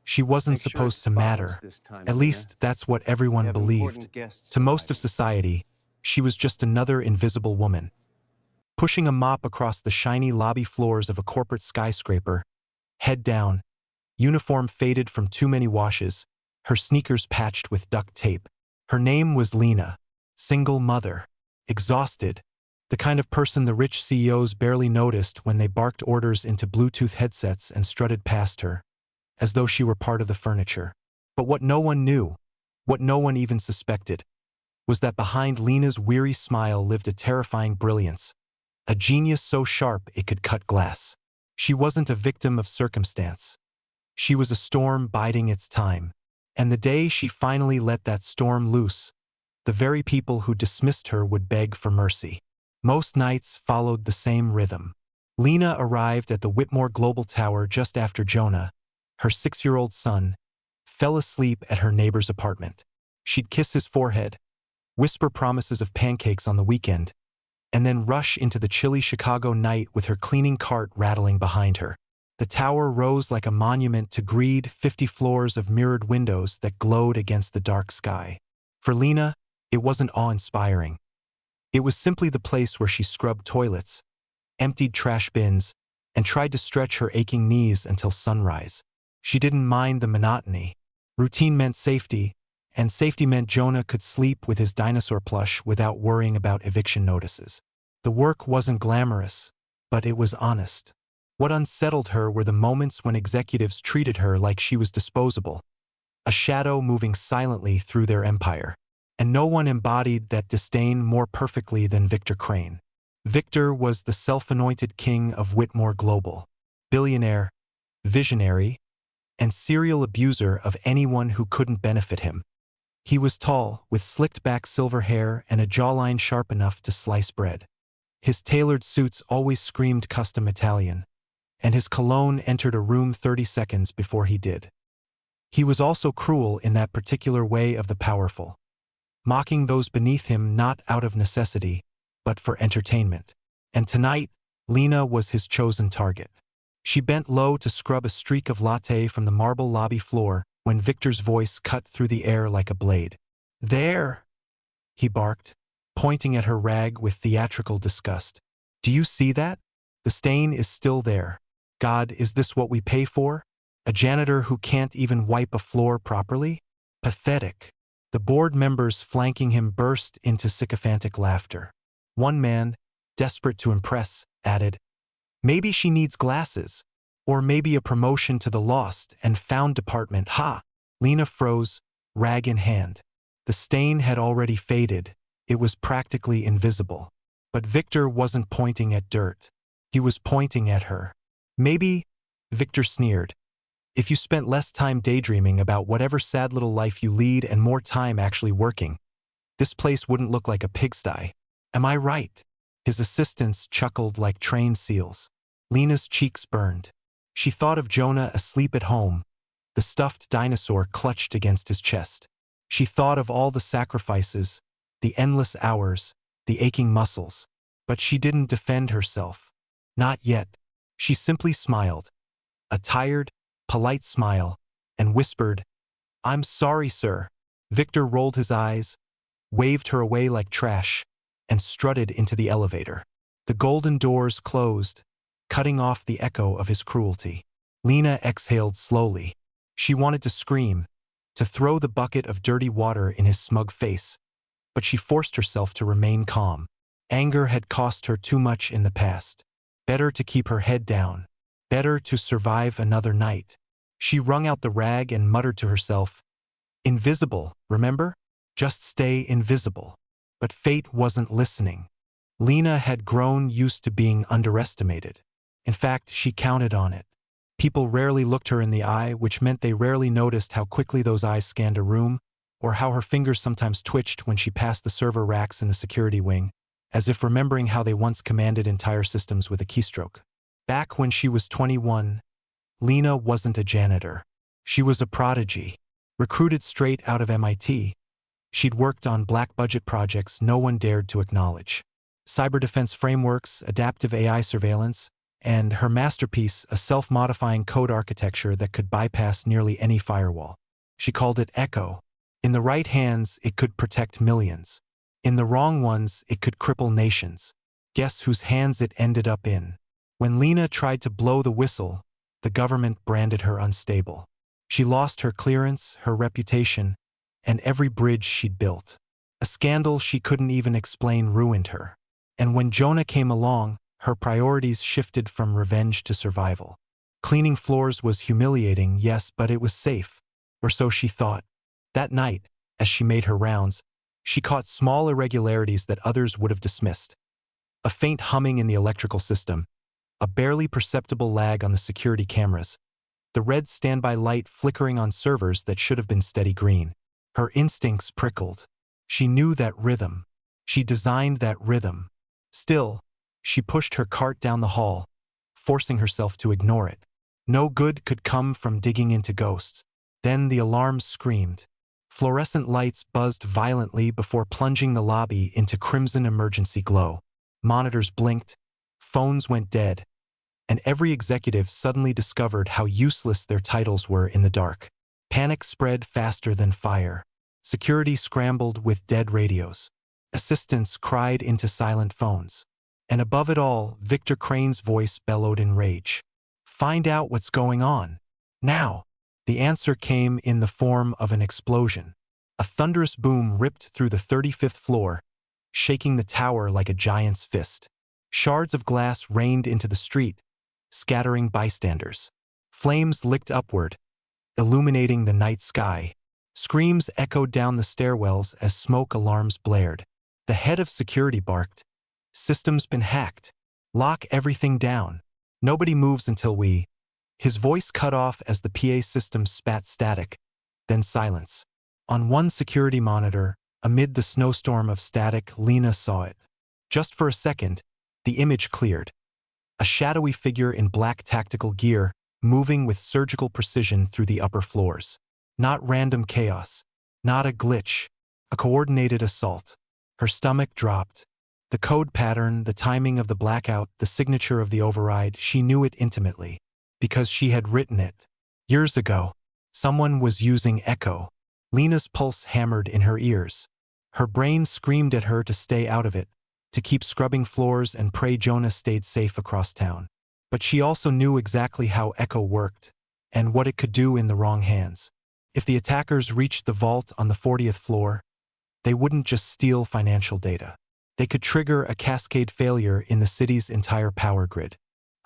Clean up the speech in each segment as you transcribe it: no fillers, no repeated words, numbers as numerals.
She wasn't Make sure it's supposed to spotless matter. this time, At Lena. least that's what We everyone have believed. important guests To most of arriving. society, she was just another invisible woman. Pushing a mop across the shiny lobby floors of a corporate skyscraper, head down, uniform faded from too many washes, her sneakers patched with duct tape. Her name was Lena, single mother, exhausted, the kind of person the rich CEOs barely noticed when they barked orders into Bluetooth headsets and strutted past her, as though she were part of the furniture. But what no one knew, what no one even suspected, was that behind Lena's weary smile lived a terrifying brilliance, a genius so sharp it could cut glass. She wasn't a victim of circumstance. She was a storm biding its time. And the day she finally let that storm loose, the very people who dismissed her would beg for mercy. Most nights followed the same rhythm. Lena arrived at the Whitmore Global Tower just after Jonah, her 6-year-old son, fell asleep at her neighbor's apartment. She'd kiss his forehead, whisper promises of pancakes on the weekend, and then rush into the chilly Chicago night with her cleaning cart rattling behind her. The tower rose like a monument to greed, 50 floors of mirrored windows that glowed against the dark sky. For Lena, it wasn't awe-inspiring. It was simply the place where she scrubbed toilets, emptied trash bins, and tried to stretch her aching knees until sunrise. She didn't mind the monotony. Routine meant safety, and safety meant Jonah could sleep with his dinosaur plush without worrying about eviction notices. The work wasn't glamorous, but it was honest. What unsettled her were the moments when executives treated her like she was disposable, a shadow moving silently through their empire. And no one embodied that disdain more perfectly than Victor Crane. Victor was the self-anointed king of Whitmore Global, billionaire, visionary, and serial abuser of anyone who couldn't benefit him. He was tall, with slicked-back silver hair and a jawline sharp enough to slice bread. His tailored suits always screamed custom Italian, and his cologne entered a room 30 seconds before he did. He was also cruel in that particular way of the powerful, mocking those beneath him not out of necessity, but for entertainment. And tonight, Lena was his chosen target. She bent low to scrub a streak of latte from the marble lobby floor when Victor's voice cut through the air like a blade. "There!" he barked, pointing at her rag with theatrical disgust. "Do you see that? The stain is still there. God, is this what we pay for? A janitor who can't even wipe a floor properly? Pathetic." The board members flanking him burst into sycophantic laughter. One man, desperate to impress, added, "Maybe she needs glasses, or maybe a promotion to the lost and found department, ha!" Lena froze, rag in hand. The stain had already faded. It was practically invisible. But Victor wasn't pointing at dirt. He was pointing at her. "Maybe," Victor sneered, "if you spent less time daydreaming about whatever sad little life you lead and more time actually working, this place wouldn't look like a pigsty. Am I right?" His assistants chuckled like trained seals. Lena's cheeks burned. She thought of Jonah asleep at home, the stuffed dinosaur clutched against his chest. She thought of all the sacrifices, the endless hours, the aching muscles. But she didn't defend herself. Not yet. She simply smiled, a tired, polite smile, and whispered, "I'm sorry, sir." Victor rolled his eyes, waved her away like trash, and strutted into the elevator. The golden doors closed, cutting off the echo of his cruelty. Lena exhaled slowly. She wanted to scream, to throw the bucket of dirty water in his smug face, but she forced herself to remain calm. Anger had cost her too much in the past. Better to keep her head down. Better to survive another night. She wrung out the rag and muttered to herself, "Invisible, remember? Just stay invisible." But fate wasn't listening. Lena had grown used to being underestimated. In fact, she counted on it. People rarely looked her in the eye, which meant they rarely noticed how quickly those eyes scanned a room, or how her fingers sometimes twitched when she passed the server racks in the security wing, as if remembering how they once commanded entire systems with a keystroke. Back when she was 21, Lena wasn't a janitor. She was a prodigy, recruited straight out of MIT. She'd worked on black-budget projects no one dared to acknowledge. Cyber defense frameworks, adaptive AI surveillance, and her masterpiece, a self-modifying code architecture that could bypass nearly any firewall. She called it Echo. In the right hands, it could protect millions. In the wrong ones, it could cripple nations. Guess whose hands it ended up in? When Lena tried to blow the whistle, the government branded her unstable. She lost her clearance, her reputation, and every bridge she'd built. A scandal she couldn't even explain ruined her. And when Jonah came along, her priorities shifted from revenge to survival. Cleaning floors was humiliating, yes, but it was safe. Or so she thought. That night, as she made her rounds, she caught small irregularities that others would have dismissed. A faint humming in the electrical system, a barely perceptible lag on the security cameras, the red standby light flickering on servers that should have been steady green. Her instincts prickled. She knew that rhythm. She designed that rhythm. Still, she pushed her cart down the hall, forcing herself to ignore it. No good could come from digging into ghosts. Then the alarms screamed. Fluorescent lights buzzed violently before plunging the lobby into crimson emergency glow. Monitors blinked, phones went dead, and every executive suddenly discovered how useless their titles were in the dark. Panic spread faster than fire. Security scrambled with dead radios. Assistants cried into silent phones. And above it all, Victor Crane's voice bellowed in rage. "Find out what's going on. Now!" The answer came in the form of an explosion. A thunderous boom ripped through the 35th floor, shaking the tower like a giant's fist. Shards of glass rained into the street, scattering bystanders. Flames licked upward, illuminating the night sky. Screams echoed down the stairwells as smoke alarms blared. The head of security barked, "System's been hacked. Lock everything down. Nobody moves until we—" His voice cut off as the PA system spat static, then silence. On one security monitor, amid the snowstorm of static, Lena saw it. Just for a second, the image cleared. A shadowy figure in black tactical gear, moving with surgical precision through the upper floors. Not random chaos. Not a glitch. A coordinated assault. Her stomach dropped. The code pattern, the timing of the blackout, the signature of the override, she knew it intimately. Because she had written it. Years ago, someone was using Echo. Lena's pulse hammered in her ears. Her brain screamed at her to stay out of it, to keep scrubbing floors and pray Jonah stayed safe across town. But she also knew exactly how Echo worked, and what it could do in the wrong hands. If the attackers reached the vault on the 40th floor, they wouldn't just steal financial data. They could trigger a cascade failure in the city's entire power grid.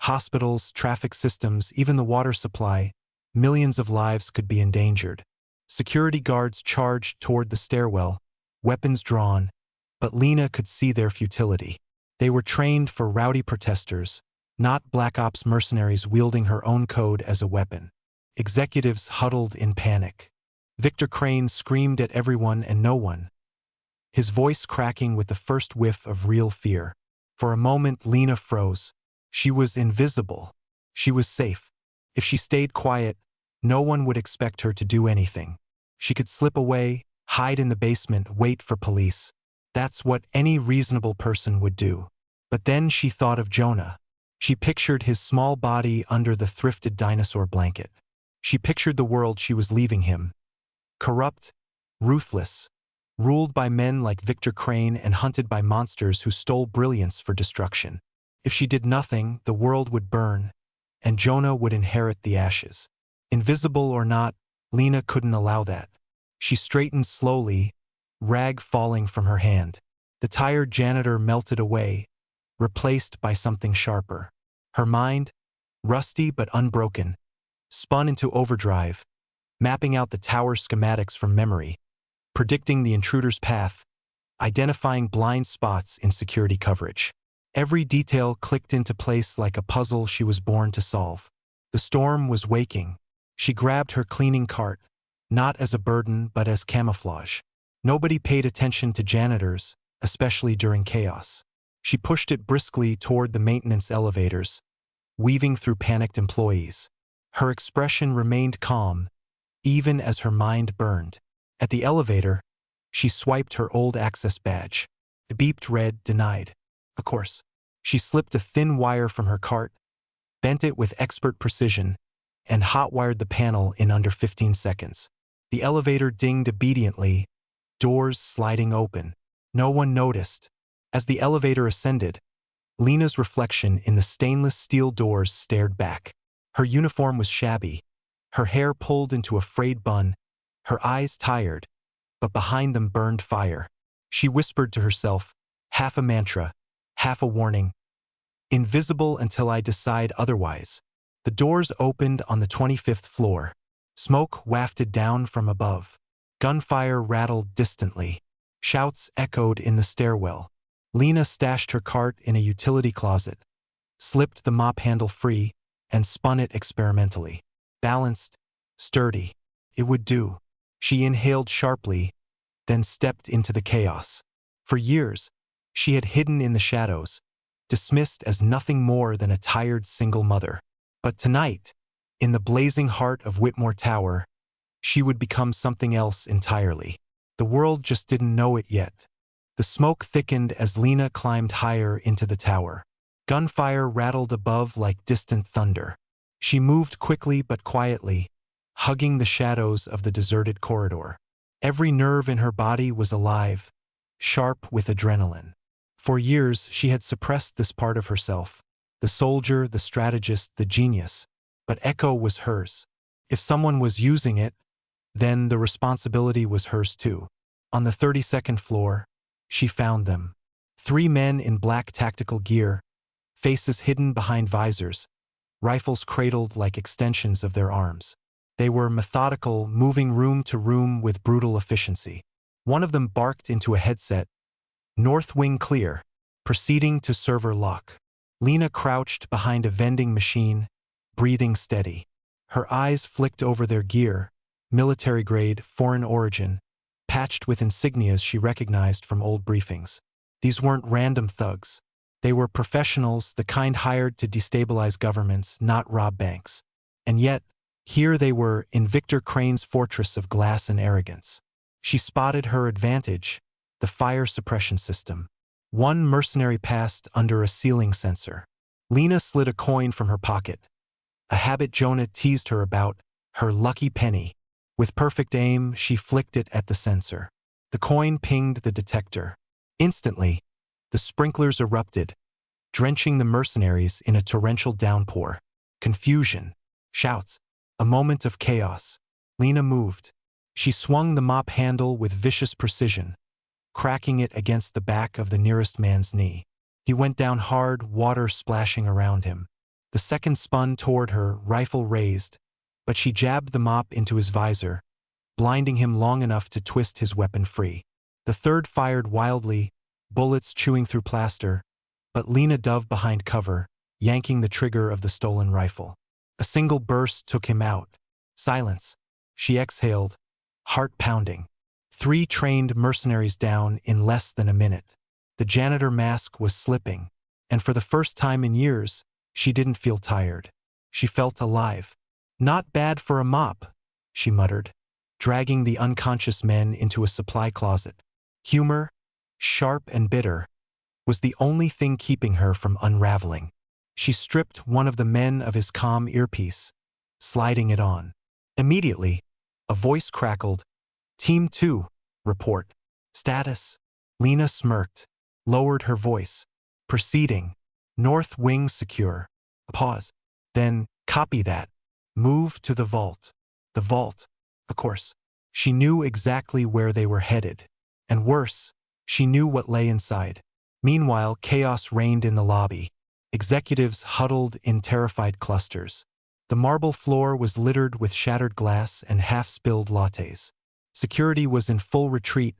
Hospitals, traffic systems, even the water supply, millions of lives could be endangered. Security guards charged toward the stairwell, weapons drawn, but Lena could see their futility. They were trained for rowdy protesters, not Black Ops mercenaries wielding her own code as a weapon. Executives huddled in panic. Victor Crane screamed at everyone and no one, his voice cracking with the first whiff of real fear. For a moment, Lena froze. She was invisible. She was safe. If she stayed quiet, no one would expect her to do anything. She could slip away, hide in the basement, wait for police. That's what any reasonable person would do. But then she thought of Jonah. She pictured his small body under the thrifted dinosaur blanket. She pictured the world she was leaving him. Corrupt, ruthless, ruled by men like Victor Crane and hunted by monsters who stole brilliance for destruction. If she did nothing, the world would burn, and Jonah would inherit the ashes. Invisible or not, Lena couldn't allow that. She straightened slowly, rag falling from her hand. The tired janitor melted away, replaced by something sharper. Her mind, rusty but unbroken, spun into overdrive, mapping out the tower schematics from memory, predicting the intruder's path, identifying blind spots in security coverage. Every detail clicked into place like a puzzle she was born to solve. The storm was waking. She grabbed her cleaning cart, not as a burden but as camouflage. Nobody paid attention to janitors, especially during chaos. She pushed it briskly toward the maintenance elevators, weaving through panicked employees. Her expression remained calm, even as her mind burned. At the elevator, she swiped her old access badge. It beeped red, denied. Of course. She slipped a thin wire from her cart, bent it with expert precision, and hot-wired the panel in under 15 seconds. The elevator dinged obediently, doors sliding open. No one noticed. As the elevator ascended, Lena's reflection in the stainless steel doors stared back. Her uniform was shabby, her hair pulled into a frayed bun, her eyes tired, but behind them burned fire. She whispered to herself, half a mantra, half a warning, "Invisible until I decide otherwise." The doors opened on the 25th floor. Smoke wafted down from above. Gunfire rattled distantly. Shouts echoed in the stairwell. Lena stashed her cart in a utility closet, slipped the mop handle free, and spun it experimentally. Balanced, sturdy. It would do. She inhaled sharply, then stepped into the chaos. For years, she had hidden in the shadows, dismissed as nothing more than a tired single mother. But tonight, in the blazing heart of Whitmore Tower, she would become something else entirely. The world just didn't know it yet. The smoke thickened as Lena climbed higher into the tower. Gunfire rattled above like distant thunder. She moved quickly but quietly, hugging the shadows of the deserted corridor. Every nerve in her body was alive, sharp with adrenaline. For years, she had suppressed this part of herself. The soldier, the strategist, the genius. But Echo was hers. If someone was using it, then the responsibility was hers too. On the 32nd floor, she found them. 3 men in black tactical gear, faces hidden behind visors, rifles cradled like extensions of their arms. They were methodical, moving room to room with brutal efficiency. One of them barked into a headset, "North wing clear," proceeding to server lock. Lena crouched behind a vending machine, breathing steady. Her eyes flicked over their gear, military-grade, foreign origin, patched with insignias she recognized from old briefings. These weren't random thugs. They were professionals, the kind hired to destabilize governments, not rob banks. And yet, here they were in Victor Crane's fortress of glass and arrogance. She spotted her advantage, the fire suppression system. One mercenary passed under a ceiling sensor. Lena slid a coin from her pocket. A habit Jonah teased her about, her lucky penny. With perfect aim, she flicked it at the sensor. The coin pinged the detector. Instantly, the sprinklers erupted, drenching the mercenaries in a torrential downpour. Confusion, shouts, a moment of chaos. Lena moved. She swung the mop handle with vicious precision, cracking it against the back of the nearest man's knee. He went down hard, water splashing around him. The second spun toward her, rifle raised, but she jabbed the mop into his visor, blinding him long enough to twist his weapon free. The third fired wildly, bullets chewing through plaster, but Lena dove behind cover, yanking the trigger of the stolen rifle. A single burst took him out. Silence. She exhaled, heart pounding. 3 trained mercenaries down in less than a minute. The janitor mask was slipping, and for the first time in years, she didn't feel tired. She felt alive. "Not bad for a mop," she muttered, dragging the unconscious men into a supply closet. Humor, sharp and bitter, was the only thing keeping her from unraveling. She stripped one of the men of his comm earpiece, sliding it on. Immediately, a voice crackled, "Team 2, report. Status." Lena smirked, lowered her voice. "Proceeding. North wing secure." A pause. Then, "Copy that. Move to the vault." The vault, of course. She knew exactly where they were headed. And worse, she knew what lay inside. Meanwhile, chaos reigned in the lobby. Executives huddled in terrified clusters. The marble floor was littered with shattered glass and half-spilled lattes. Security was in full retreat,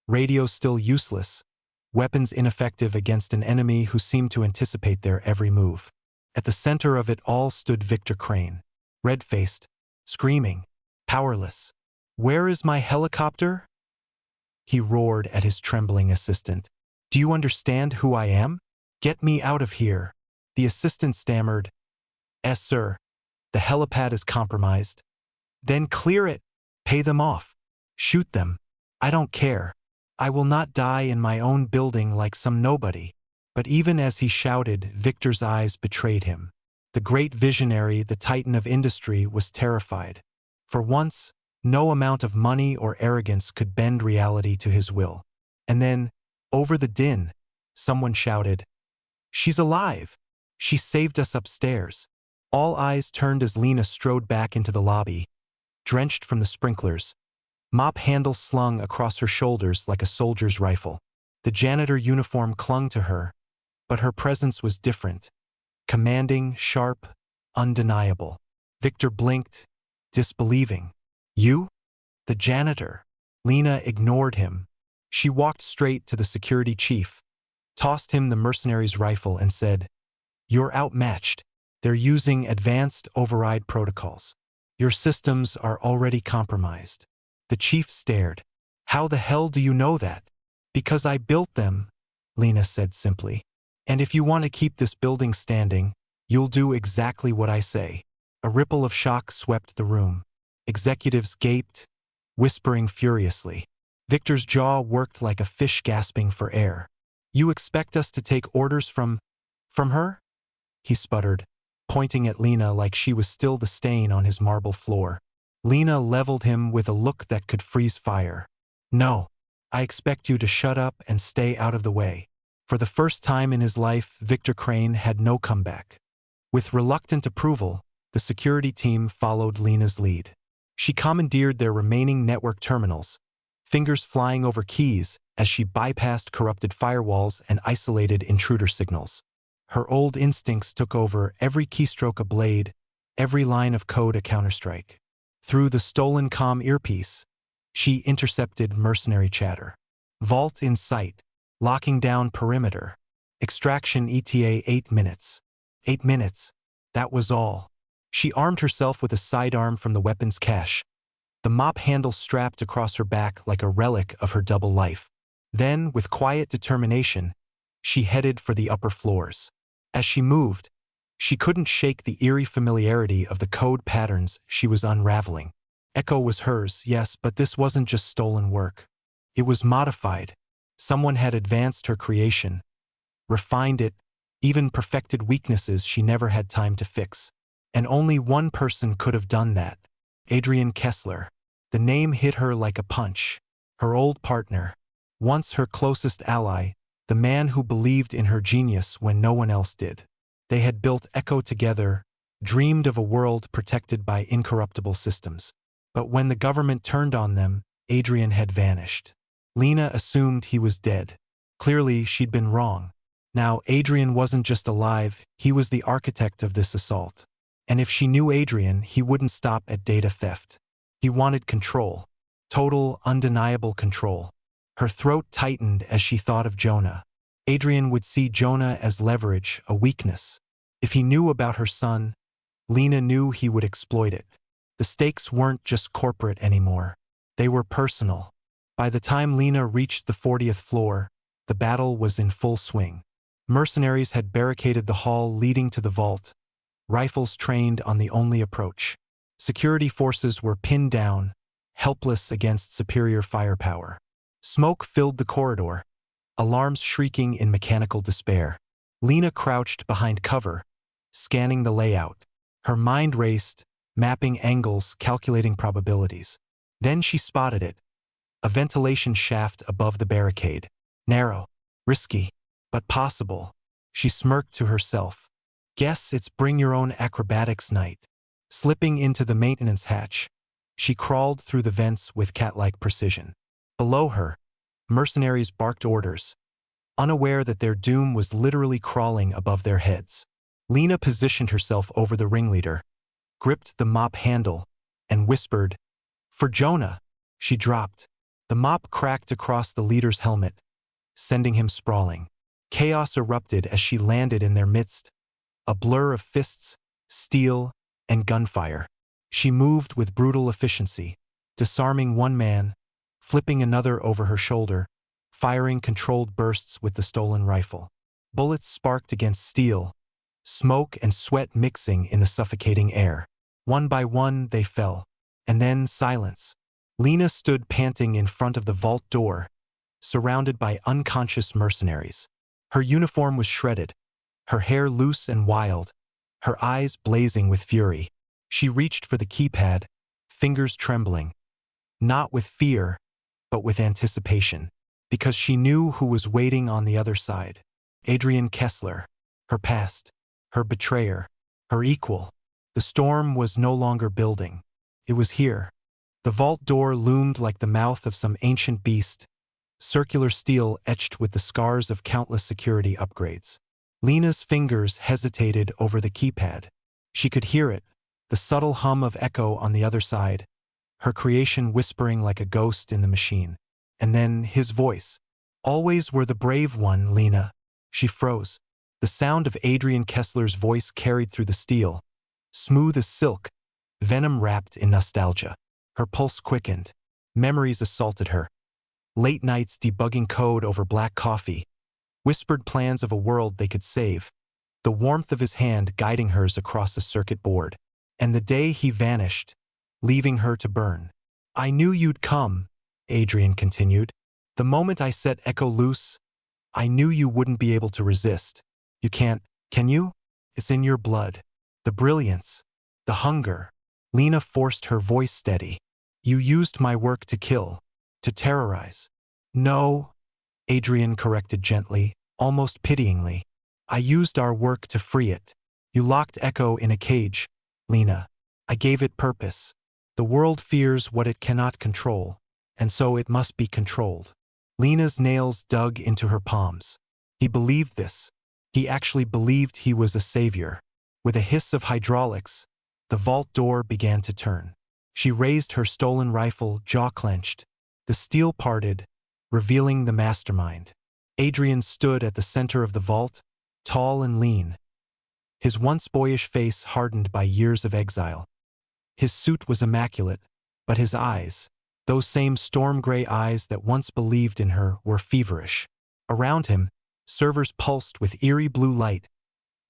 radios still useless, weapons ineffective against an enemy who seemed to anticipate their every move. At the center of it all stood Victor Crane, red-faced, screaming, powerless. "Where is my helicopter?" He roared at his trembling assistant. "Do you understand who I am? Get me out of here." The assistant stammered, "Yes, sir. The helipad is compromised." "Then clear it. Pay them off. Shoot them. I don't care. I will not die in my own building like some nobody." But even as he shouted, Victor's eyes betrayed him. The great visionary, the titan of industry, was terrified. For once, no amount of money or arrogance could bend reality to his will. And then, over the din, someone shouted, "She's alive! She saved us upstairs." All eyes turned as Lena strode back into the lobby, drenched from the sprinklers, mop handle slung across her shoulders like a soldier's rifle. The janitor uniform clung to her, but her presence was different. Commanding, sharp, undeniable. Victor blinked, disbelieving. "You? The janitor?" Lena ignored him. She walked straight to the security chief, tossed him the mercenary's rifle and said, "You're outmatched. They're using advanced override protocols. Your systems are already compromised." The chief stared. "How the hell do you know that?" "Because I built them," Lena said simply. "And if you want to keep this building standing, you'll do exactly what I say." A ripple of shock swept the room. Executives gaped, whispering furiously. Victor's jaw worked like a fish gasping for air. "You expect us to take orders from her?" he sputtered, pointing at Lena like she was still the stain on his marble floor. Lena leveled him with a look that could freeze fire. "No, I expect you to shut up and stay out of the way." For the first time in his life, Victor Crane had no comeback. With reluctant approval, the security team followed Lena's lead. She commandeered their remaining network terminals, fingers flying over keys as she bypassed corrupted firewalls and isolated intruder signals. Her old instincts took over, every keystroke a blade, every line of code a counterstrike. Through the stolen comm earpiece, she intercepted mercenary chatter. Vault in sight, locking down perimeter. Extraction ETA 8 minutes. 8 minutes, that was all. She armed herself with a sidearm from the weapons cache, the mop handle strapped across her back like a relic of her double life. Then, with quiet determination, she headed for the upper floors. As she moved, she couldn't shake the eerie familiarity of the code patterns she was unraveling. Echo was hers, yes, but this wasn't just stolen work. It was modified. Someone had advanced her creation, refined it, even perfected weaknesses she never had time to fix. And only one person could have done that. Adrian Kessler. The name hit her like a punch. Her old partner. Once her closest ally, the man who believed in her genius when no one else did. They had built Echo together, dreamed of a world protected by incorruptible systems. But when the government turned on them, Adrian had vanished. Lena assumed he was dead. Clearly, she'd been wrong. Now, Adrian wasn't just alive, he was the architect of this assault. And if she knew Adrian, he wouldn't stop at data theft. He wanted control. Total, undeniable control. Her throat tightened as she thought of Jonah. Adrian would see Jonah as leverage, a weakness. If he knew about her son, Lena knew he would exploit it. The stakes weren't just corporate anymore. They were personal. By the time Lena reached the 40th floor, the battle was in full swing. Mercenaries had barricaded the hall leading to the vault, rifles trained on the only approach. Security forces were pinned down, helpless against superior firepower. Smoke filled the corridor, alarms shrieking in mechanical despair. Lena crouched behind cover, scanning the layout. Her mind raced, mapping angles, calculating probabilities. Then she spotted it, a ventilation shaft above the barricade. Narrow, risky, but possible. She smirked to herself. Guess it's bring your own acrobatics night. Slipping into the maintenance hatch, she crawled through the vents with cat-like precision. Below her, mercenaries barked orders, unaware that their doom was literally crawling above their heads. Lena positioned herself over the ringleader, gripped the mop handle, and whispered, "For Jonah." She dropped. The mop cracked across the leader's helmet, sending him sprawling. Chaos erupted as she landed in their midst, a blur of fists, steel, and gunfire. She moved with brutal efficiency, disarming one man, flipping another over her shoulder, firing controlled bursts with the stolen rifle. Bullets sparked against steel, smoke and sweat mixing in the suffocating air. One by one, they fell. And then silence. Lena stood panting in front of the vault door, surrounded by unconscious mercenaries. Her uniform was shredded, her hair loose and wild, her eyes blazing with fury. She reached for the keypad, fingers trembling, not with fear, but with anticipation, because she knew who was waiting on the other side. Adrian Kessler, her past, her betrayer, her equal. The storm was no longer building. It was here. The vault door loomed like the mouth of some ancient beast, circular steel etched with the scars of countless security upgrades. Lena's fingers hesitated over the keypad. She could hear it, the subtle hum of echo on the other side, her creation whispering like a ghost in the machine. And then his voice. "Always were the brave one, Lena." She froze. The sound of Adrian Kessler's voice carried through the steel, smooth as silk, venom wrapped in nostalgia. Her pulse quickened. Memories assaulted her. Late nights debugging code over black coffee, whispered plans of a world they could save, the warmth of his hand guiding hers across a circuit board. And the day he vanished, leaving her to burn. "I knew you'd come," Adrian continued. "The moment I set Echo loose, I knew you wouldn't be able to resist. You can't, can you? It's in your blood. The brilliance, the hunger." Lena forced her voice steady. "You used my work to kill, to terrorize." "No," Adrian corrected gently, almost pityingly. "I used our work to free it. You locked Echo in a cage, Lena. I gave it purpose. The world fears what it cannot control, and so it must be controlled." Lena's nails dug into her palms. He believed this. He actually believed he was a savior. With a hiss of hydraulics, the vault door began to turn. She raised her stolen rifle, jaw clenched. The steel parted, revealing the mastermind. Adrian stood at the center of the vault, tall and lean, his once boyish face hardened by years of exile. His suit was immaculate, but his eyes, those same storm-gray eyes that once believed in her, were feverish. Around him, servers pulsed with eerie blue light,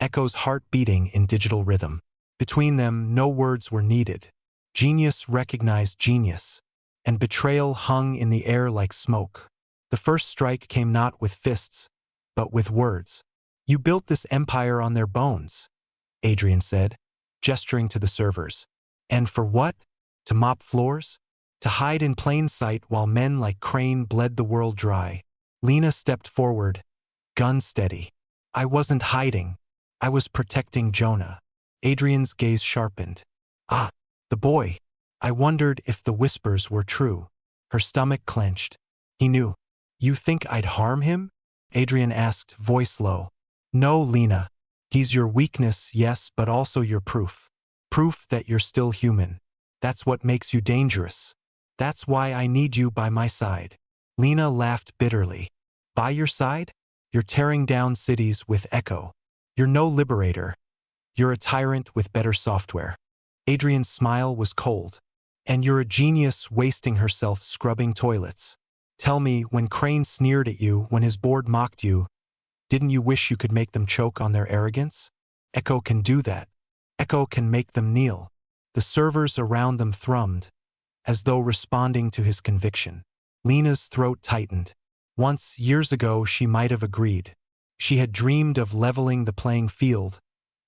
Echo's heart beating in digital rhythm. Between them, no words were needed. Genius recognized genius, and betrayal hung in the air like smoke. The first strike came not with fists, but with words. "You built this empire on their bones," Adrian said, gesturing to the servers. "And for what? To mop floors? To hide in plain sight while men like Crane bled the world dry?" Lena stepped forward, gun steady. "I wasn't hiding. I was protecting Jonah." Adrian's gaze sharpened. "Ah, the boy." I wondered if the whispers were true. Her stomach clenched. He knew. "You think I'd harm him?" Adrian asked, voice low. "No, Lena. He's your weakness, yes, but also your proof. Proof that you're still human. That's what makes you dangerous. That's why I need you by my side." Lena laughed bitterly. "By your side? You're tearing down cities with Echo. You're no liberator. You're a tyrant with better software." Adrian's smile was cold. "And you're a genius wasting herself scrubbing toilets. Tell me, when Crane sneered at you, when his board mocked you, didn't you wish you could make them choke on their arrogance? Echo can do that. Echo can make them kneel." The servers around them thrummed, as though responding to his conviction. Lena's throat tightened. Once, years ago, she might have agreed. She had dreamed of leveling the playing field,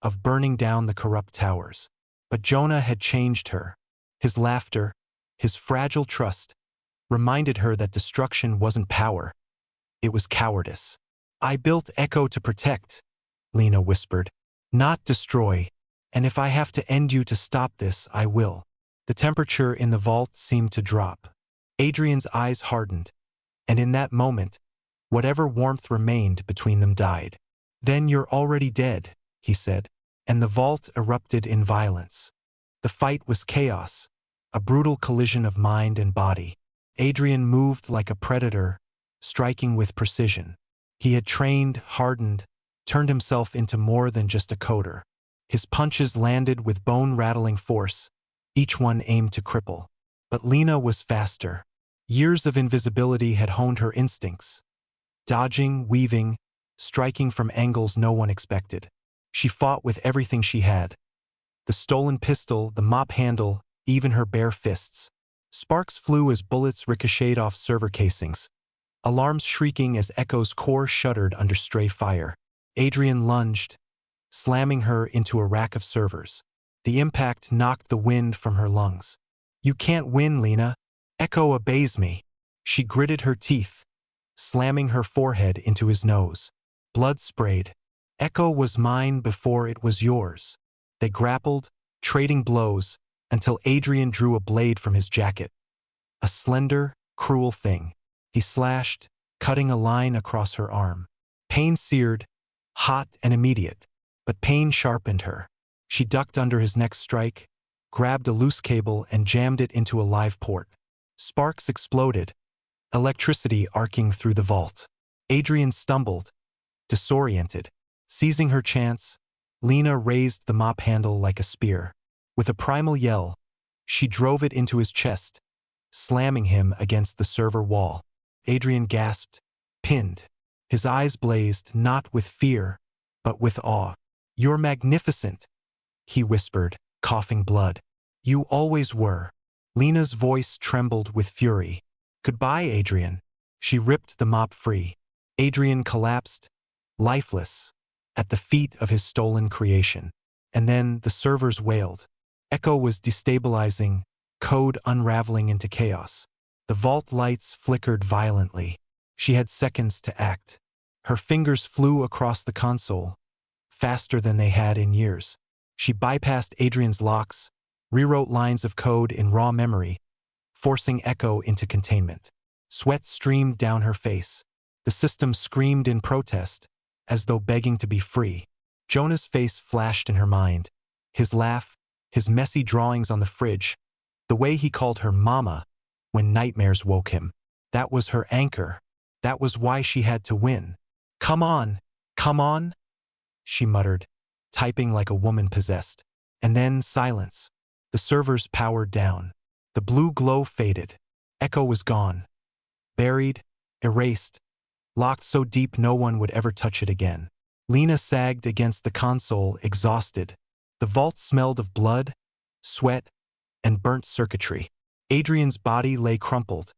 of burning down the corrupt towers. But Jonah had changed her. His laughter, his fragile trust, reminded her that destruction wasn't power. It was cowardice. "I built Echo to protect," Lena whispered, "not destroy. And if I have to end you to stop this, I will." The temperature in the vault seemed to drop. Adrian's eyes hardened, and in that moment, whatever warmth remained between them died. "Then you're already dead," he said, and the vault erupted in violence. The fight was chaos, a brutal collision of mind and body. Adrian moved like a predator, striking with precision. He had trained, hardened, turned himself into more than just a coder. His punches landed with bone-rattling force, each one aimed to cripple. But Lena was faster. Years of invisibility had honed her instincts, dodging, weaving, striking from angles no one expected. She fought with everything she had. The stolen pistol, the mop handle, even her bare fists. Sparks flew as bullets ricocheted off server casings, alarms shrieking as Echo's core shuddered under stray fire. Adrian lunged, slamming her into a rack of servers. The impact knocked the wind from her lungs. You can't win, Lena. Echo obeys me. She gritted her teeth, slamming her forehead into his nose. Blood sprayed. Echo was mine before it was yours. They grappled, trading blows, until Adrian drew a blade from his jacket. A slender, cruel thing. He slashed, cutting a line across her arm. Pain seared, hot and immediate, but pain sharpened her. She ducked under his next strike, grabbed a loose cable and jammed it into a live port. Sparks exploded, electricity arcing through the vault. Adrian stumbled, disoriented. Seizing her chance, Lena raised the mop handle like a spear. With a primal yell, she drove it into his chest, slamming him against the server wall. Adrian gasped, pinned. His eyes blazed not with fear, but with awe. You're magnificent, he whispered, coughing blood. You always were. Lena's voice trembled with fury. Goodbye, Adrian. She ripped the mop free. Adrian collapsed, lifeless, at the feet of his stolen creation. And then the servers wailed. Echo was destabilizing, code unraveling into chaos. The vault lights flickered violently. She had seconds to act. Her fingers flew across the console, faster than they had in years. She bypassed Adrian's locks, rewrote lines of code in raw memory, forcing Echo into containment. Sweat streamed down her face. The system screamed in protest, as though begging to be free. Jonah's face flashed in her mind. His laugh, his messy drawings on the fridge, the way he called her mama when nightmares woke him. That was her anchor. That was why she had to win. Come on, she muttered, typing like a woman possessed. And then silence. The servers powered down. The blue glow faded. Echo was gone. Buried, erased, locked so deep no one would ever touch it again. Lena sagged against the console, exhausted. The vault smelled of blood, sweat, and burnt circuitry. Adrian's body lay crumpled,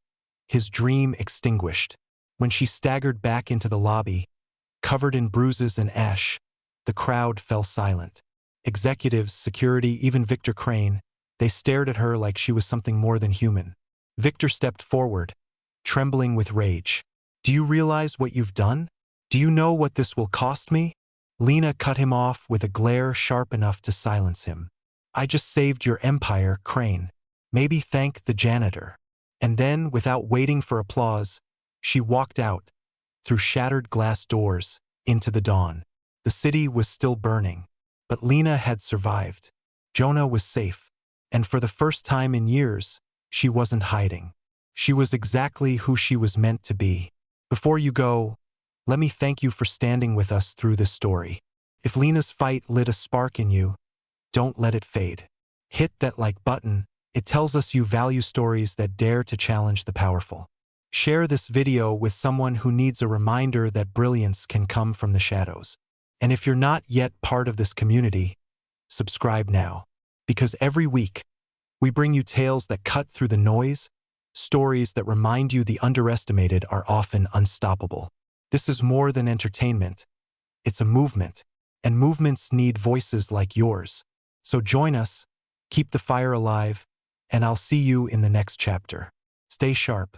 his dream extinguished. When she staggered back into the lobby, covered in bruises and ash, the crowd fell silent. Executives, security, even Victor Crane, they stared at her like she was something more than human. Victor stepped forward, trembling with rage. Do you realize what you've done? Do you know what this will cost me? Lena cut him off with a glare sharp enough to silence him. I just saved your empire, Crane. Maybe thank the janitor. And then, without waiting for applause, she walked out, through shattered glass doors, into the dawn. The city was still burning, but Lena had survived. Jonah was safe, and for the first time in years, she wasn't hiding. She was exactly who she was meant to be. Before you go, let me thank you for standing with us through this story. If Lena's fight lit a spark in you, don't let it fade. Hit that like button. It tells us you value stories that dare to challenge the powerful. Share this video with someone who needs a reminder that brilliance can come from the shadows. And if you're not yet part of this community, subscribe now. Because every week, we bring you tales that cut through the noise, stories that remind you the underestimated are often unstoppable. This is more than entertainment. It's a movement, and movements need voices like yours. So join us, keep the fire alive, and I'll see you in the next chapter. Stay sharp.